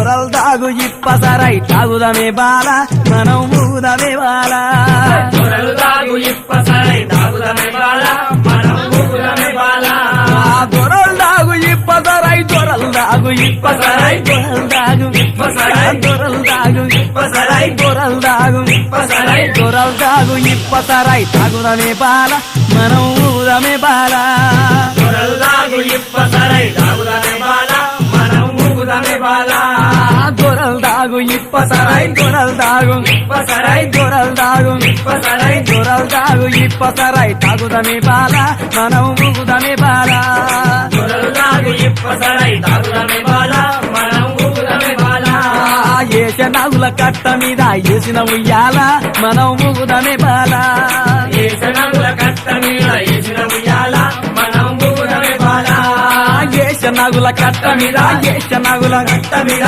దొరల్ దాగు ఇప్పసరై తాగుదమే బాల మనం ఊగుదమే బాల దొరలు దాగు ఇప్పసరై తాగుదమే బాల మనం ఊగుదమే బాల దొరల్ దాగు ఇప్పసరై దొరల్ దాగు ఇప్పసరై దొరల్ దాగు ఇప్పసరై దొరల్ దాగు ఇప్పసరై దొరల్ దాగు ఇప్పసరై దొరల్ దాగు ఇప్పసరై తాగుదమే బాల మనం ఊగుదమే బాల దొరలు దాగు ఇప్పసరై తాగుదమే బాల మనం ఊగుదమే బాల దొరల్ దాగు ఇప్పసరై దొరల్ దాగు ఇప్పసరై దొరల్ దాగు ఇప్పసరై దొరల్ దాగు ఇప్పసరై తాగుదమే బాల మనం ఊగుదమే బాల దొరలు దాగు ఇప్పసరై తాగుదమే బాల మనం ఊగుదమే బాల ఏస నాగుల కట్ట మీద ఏసిన ఉయ్యాల మనం ఊగుదమే బాల ఏసనముల కట్ట మీద ఏసిన ఉయ్యాల మనం ఊగుదమే బాల ఏస నాగుల కట్ట మీద ఏస నాగుల కట్ట మీద